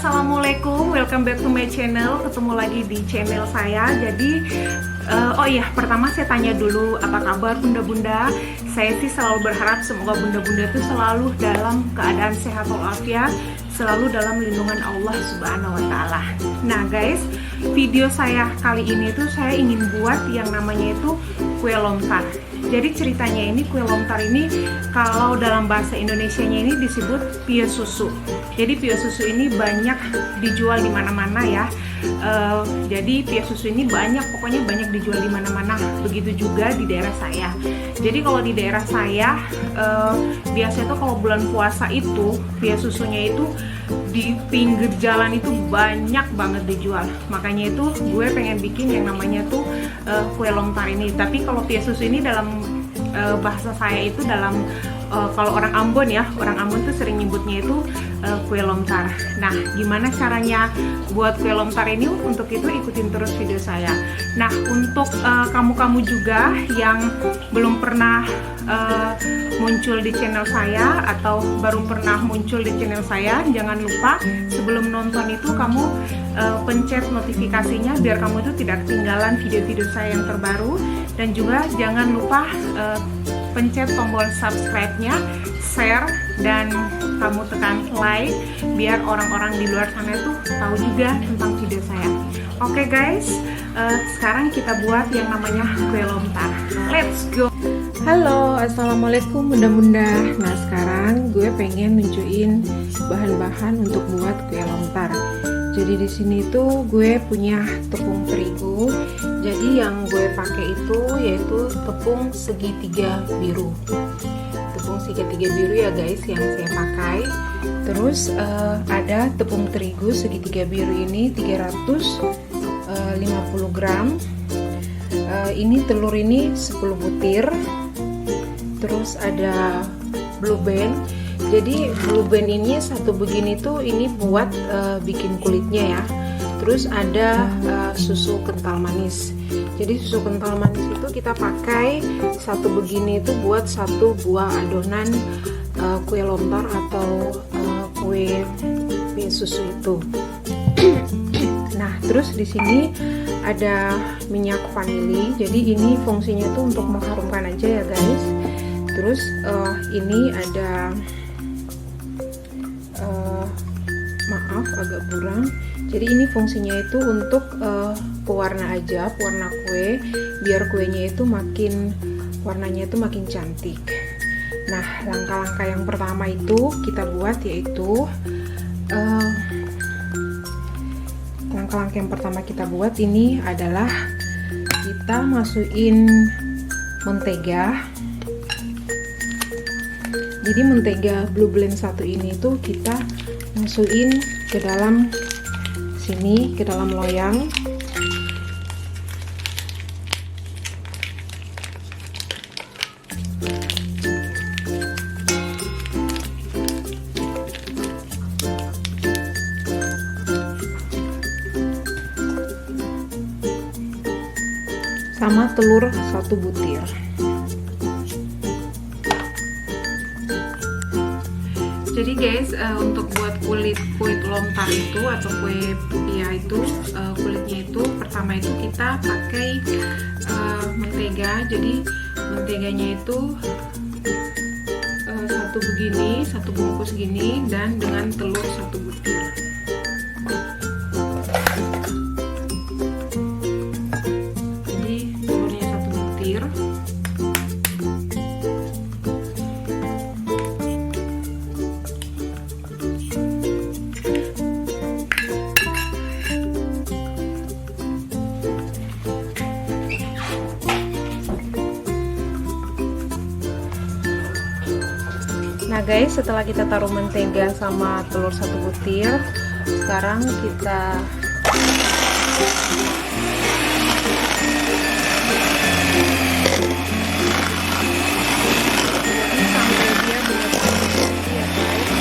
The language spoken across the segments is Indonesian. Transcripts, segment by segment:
assalamualaikum, welcome back to my channel. Ketemu lagi di channel saya. Jadi oh iya, pertama saya tanya dulu apa kabar bunda-bunda. Saya sih selalu berharap semoga bunda-bunda itu selalu dalam keadaan sehat walafiat, selalu dalam lindungan Allah Subhanahu wa taala. Nah guys, video saya kali ini tuh saya ingin buat yang namanya itu kue lontar. Jadi ceritanya ini kue lontar ini kalau dalam bahasa Indonesianya ini disebut pie susu. Jadi pie susu ini banyak dijual di mana-mana ya. Jadi pie susu ini pokoknya banyak dijual di mana-mana. Begitu juga di daerah saya. Jadi kalau di daerah saya biasanya tuh kalau bulan puasa itu pie susunya itu di pinggir jalan itu banyak banget dijual. Makanya itu gue pengen bikin yang namanya tuh kue lontar ini. Tapi kalau pie susu ini dalam bahasa saya itu dalam kalau orang Ambon ya, orang Ambon tuh sering nyebutnya itu kue lontar. Nah, gimana caranya buat kue lontar ini? Untuk itu ikutin terus video saya. Nah, untuk kamu-kamu juga yang belum pernah muncul di channel saya atau baru pernah muncul di channel saya, jangan lupa sebelum nonton itu kamu pencet notifikasinya biar kamu itu tidak ketinggalan video-video saya yang terbaru, dan juga jangan lupa pencet tombol subscribe-nya, share, dan kamu tekan like biar orang-orang di luar sana itu tahu juga tentang video saya. Oke guys, sekarang kita buat yang namanya kue lontar. Let's go. Halo, assalamualaikum bunda-bunda. Nah sekarang gue pengen nunjukin bahan-bahan untuk buat kue lontar. Jadi di sini tuh gue punya tepung terigu. Jadi yang gue pakai itu yaitu tepung segitiga biru. Tepung segitiga biru ya guys yang saya pakai. Terus ada tepung terigu segitiga biru ini 350 gram. Ini telur ini 10 butir. Terus ada blue band. Jadi blue band ini satu begini tuh ini buat bikin kulitnya ya. Terus ada susu kental manis. Jadi susu kental manis itu kita pakai satu begini itu buat satu buah adonan kue lontar atau kue susu itu. Nah, terus di sini ada minyak vanili. Jadi ini fungsinya tuh untuk mengharumkan aja ya guys. Terus ini ada maaf agak kurang. Jadi ini fungsinya itu untuk pewarna aja, pewarna kue, biar kuenya itu warnanya itu makin cantik. Nah, langkah-langkah yang pertama itu kita buat yaitu langkah-langkah yang pertama kita buat ini adalah kita masukin mentega. Jadi mentega blue blend satu ini tuh kita masukin ke dalam sini, ke dalam loyang. Sama telur 1 butir. Jadi guys, untuk buat kulit lontar itu atau kue pia itu kulitnya itu pertama itu kita pakai mentega. Jadi menteganya itu satu bungkus gini dan dengan telur 1 butir. Jadi telurnya 1 butir. Nah guys, setelah kita taruh mentega sama telur 1 butir, sekarang kita sampai dia benar-benar ya guys.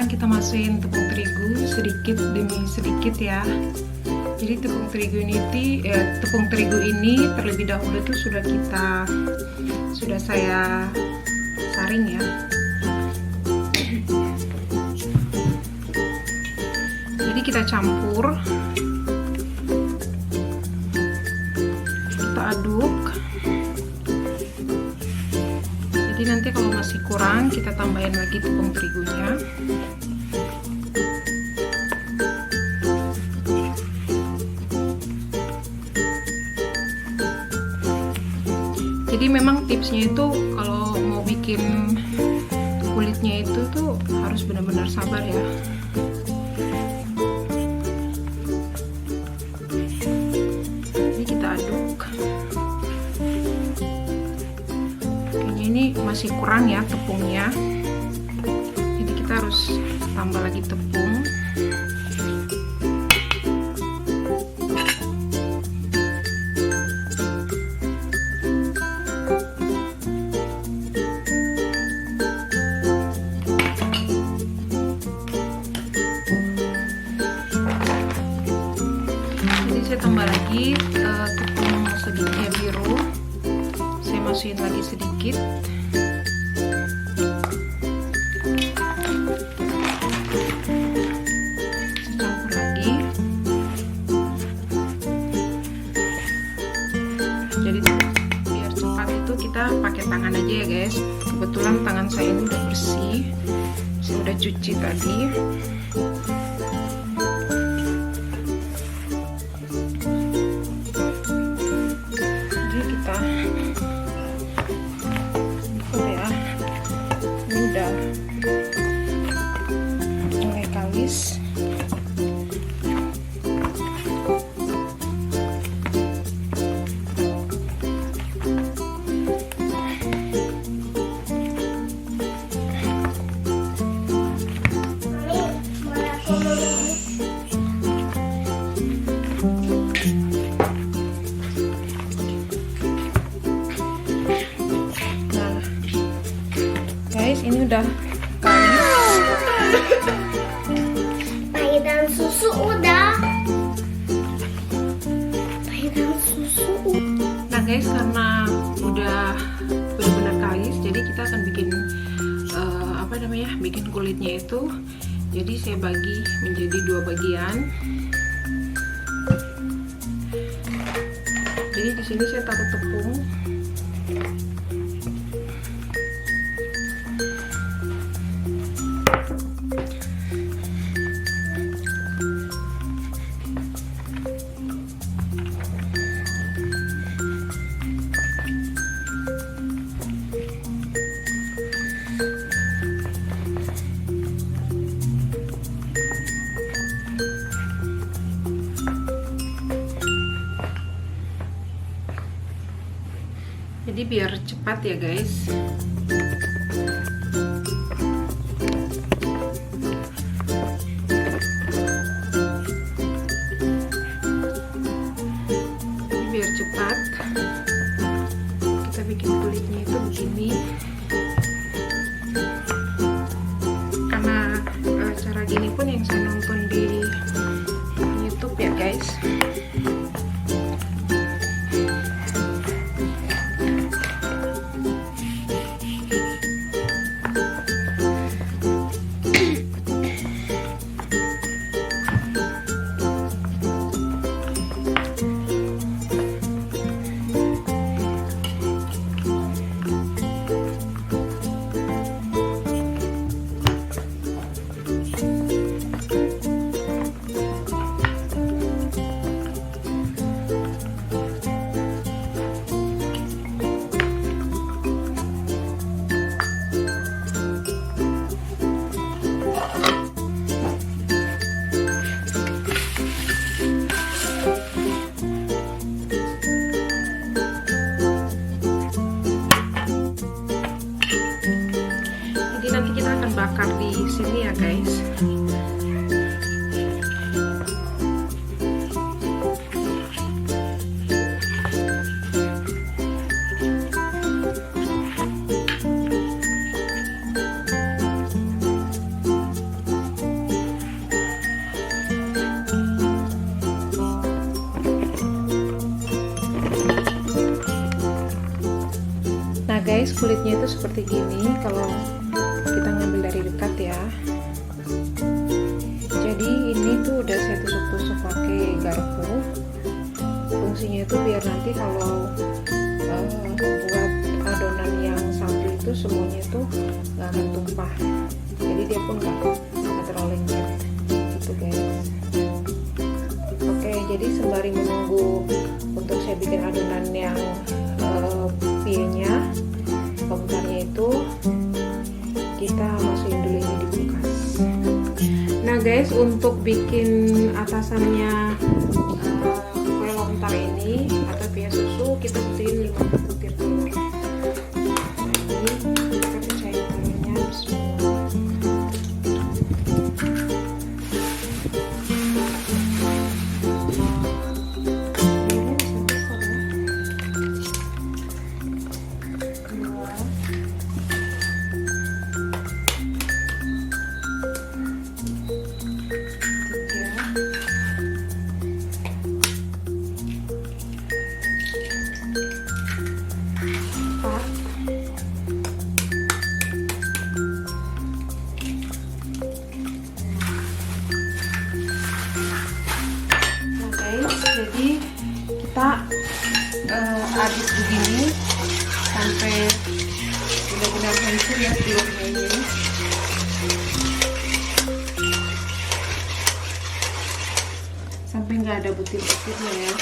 sekarang kita masukin tepung terigu sedikit demi sedikit ya. Jadi tepung terigu ini terlebih dahulu tuh sudah saya saring ya. Jadi kita campur, kita aduk. Jadi nanti kalau masih kurang kita tambahin lagi tepung terigunya. Jadi memang tipsnya itu kalau mau bikin kulitnya itu tuh harus benar-benar sabar ya. Jadi kita aduk. Kayaknya ini masih kurang ya tepungnya. Jadi kita harus tambah lagi tepung. Saya tambah lagi tepung sedikitnya biru, saya masukin lagi sedikit. Saya campur lagi. Jadi biar cepat itu kita pakai tangan aja ya guys. Kebetulan tangan saya ini udah bersih, saya udah cuci tadi. Mulai kalis. Nah, guys, ini udah Pahitan susu udah. Nah guys, karena udah benar-benar kalis, jadi kita akan bikin bikin kulitnya itu. Jadi saya bagi menjadi 2 bagian. Jadi di sini saya taruh tepung. Jadi biar cepat ya guys. Jadi biar cepat kita bikin kulitnya itu begini. Karena cara gini pun yang saya nonton di YouTube ya guys. Nanti kita akan bakar di sini ya guys. guys, kulitnya itu seperti gini kalau kita ngambil dari dekat ya. Jadi ini tuh udah saya tusuk-tusuk pakai garpu. Fungsinya itu biar nanti kalau buat adonan yang satu itu semuanya tuh nggak akan tumpah. Jadi dia pun nggak terlalu lengket gitu guys. Oke, jadi sembari menunggu untuk saya bikin adonan yang pienya, komputernya itu kita masukin dulu ini di kulkas. Nah guys, untuk bikin atasannya kue lontar ini atau pie susu, kita butuhin 50 butir telur. Ini kita cair telurnya. Jadi kita aduk begini sampai benar-benar hancur ya telurnya ini. Sampai nggak ada butir-butirnya ya.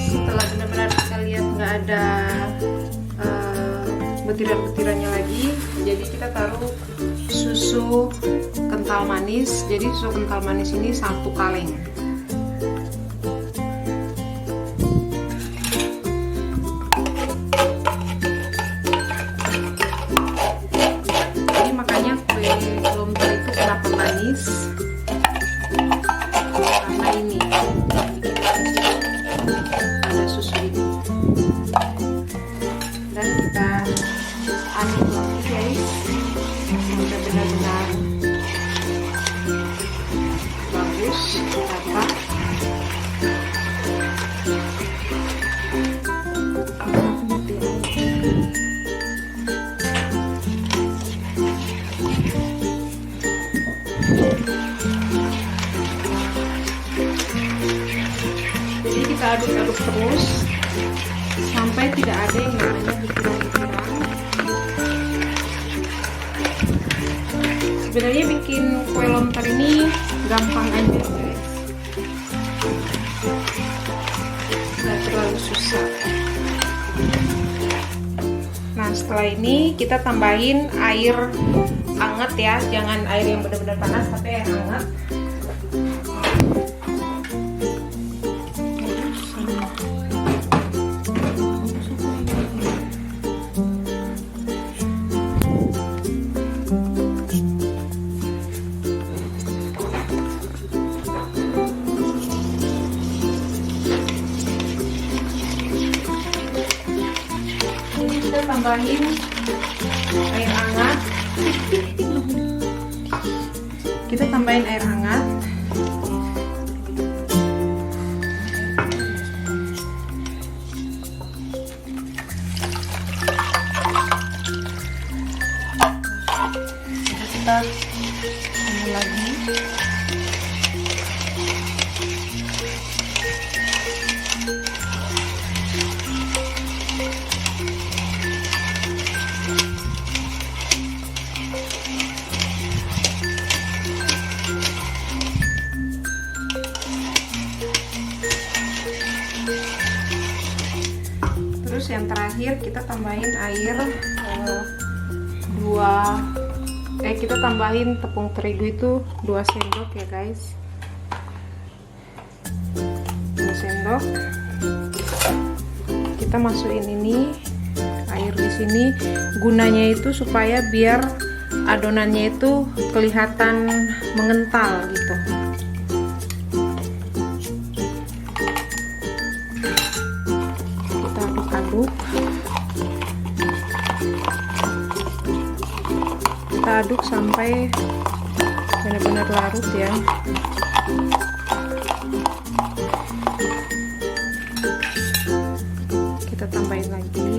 Setelah benar-benar kita lihat nggak ada butiran-butirannya lagi, jadi kita taruh susu kental manis. Jadi susu kental manis ini 1 kaleng. Jadi makanya kue lontar itu kenapa manis? Karena ini ada susu ini. Dan kita aduk lagi guys sampai benar-benar bagus rata. Jadi kita aduk-aduk terus sampai tidak ada yang namanya butiran-butiran. Sebenarnya bikin kue lontar ini gampang aja guys, nggak terlalu susah. Nah setelah ini kita tambahin air hangat ya, jangan air yang benar-benar panas tapi air hangat. Kita tambahin air hangat. Kita tambahin air hangat. Kita tambah lagi. Terus yang terakhir kita tambahin air 2 Kita tambahin tepung terigu itu 2 sendok ya guys. 2 sendok. Kita masukin ini air di sini, gunanya itu supaya biar adonannya itu kelihatan mengental gitu. Kita aduk-aduk. Kita aduk sampai benar-benar larut ya. Kita tambahin lagi.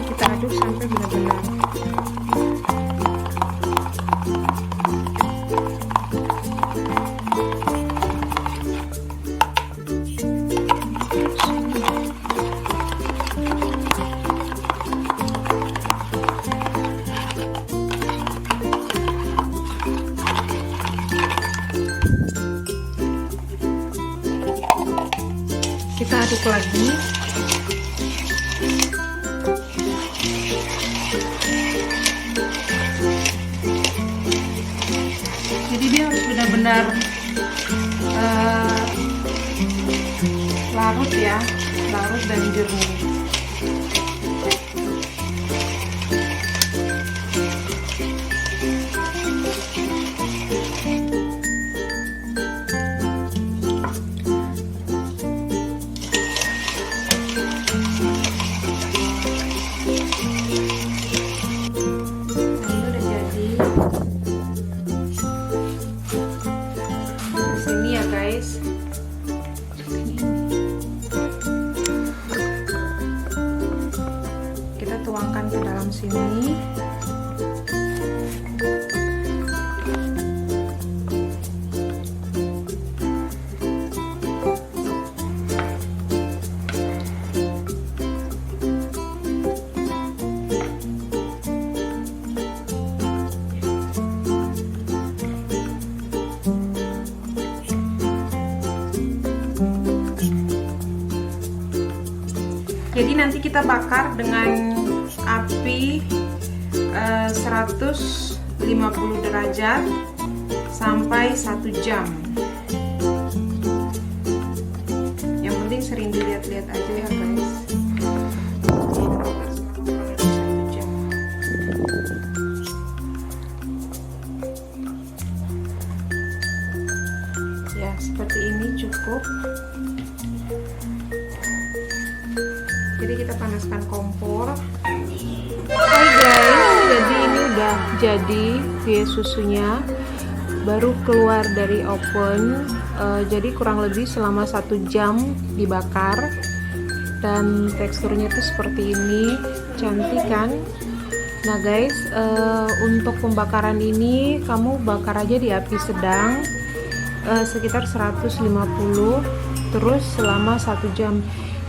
Kita aduk sampai benar-benar kita aduk lagi. Jadi dia harus benar-benar larut ya, larut dan jernih. Kita tuangkan ke dalam sini. Jadi nanti kita bakar dengan api 150 derajat sampai 1 jam. Yang penting sering dilihat-lihat aja ya guys. Ya seperti ini cukup. Jadi kita panaskan kompor. Hai guys, jadi ini udah jadi kue susunya, baru keluar dari oven. Jadi kurang lebih selama 1 jam dibakar, dan teksturnya tuh seperti ini, cantik kan? Nah guys, untuk pembakaran ini kamu bakar aja di api sedang, sekitar 150, terus selama 1 jam.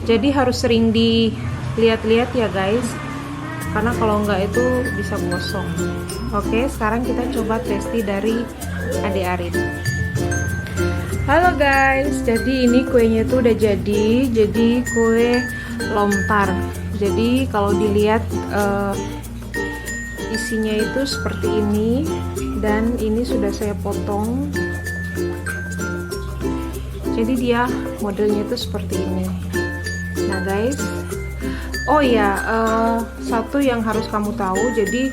Jadi harus sering dilihat-lihat ya guys, karena kalau enggak itu bisa gosong. Oke, sekarang kita coba testi dari Ade Arif. Halo guys, jadi ini kuenya tuh udah jadi kue lontar. Jadi kalau dilihat isinya itu seperti ini, dan ini sudah saya potong. Jadi dia modelnya itu seperti ini. Nah guys, oh ya, satu yang harus kamu tahu, jadi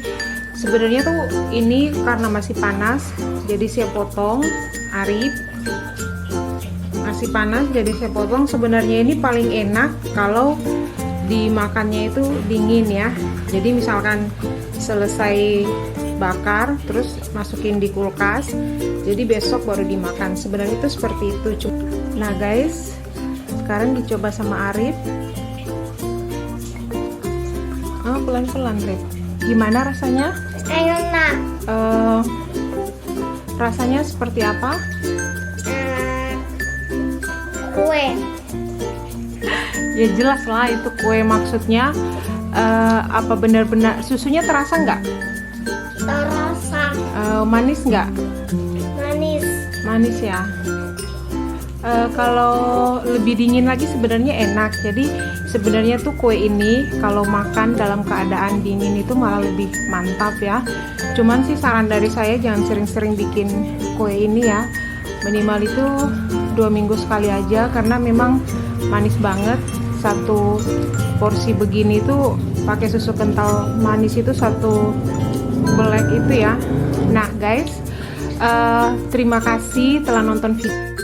sebenarnya tuh ini karena masih panas, jadi saya potong. Arif masih panas, jadi saya potong. Sebenarnya ini paling enak kalau dimakannya itu dingin ya. Jadi misalkan selesai bakar, terus masukin di kulkas, jadi besok baru dimakan. Sebenarnya itu seperti itu. Nah guys, sekarang dicoba sama Arif. Oh, pelan-pelan Rif. Gimana rasanya? Enak. Rasanya seperti apa? Kue. Ya jelas lah itu kue, maksudnya apa benar-benar susunya terasa nggak? Terasa. Manis nggak? Manis. Manis ya. Kalau lebih dingin lagi sebenarnya enak. Jadi sebenarnya tuh kue ini kalau makan dalam keadaan dingin itu malah lebih mantap ya. Cuman sih saran dari saya jangan sering-sering bikin kue ini ya. Minimal itu 2 minggu sekali aja karena memang manis banget. Satu porsi begini tuh pakai susu kental manis itu satu belek itu ya. Nah guys, terima kasih telah nonton video.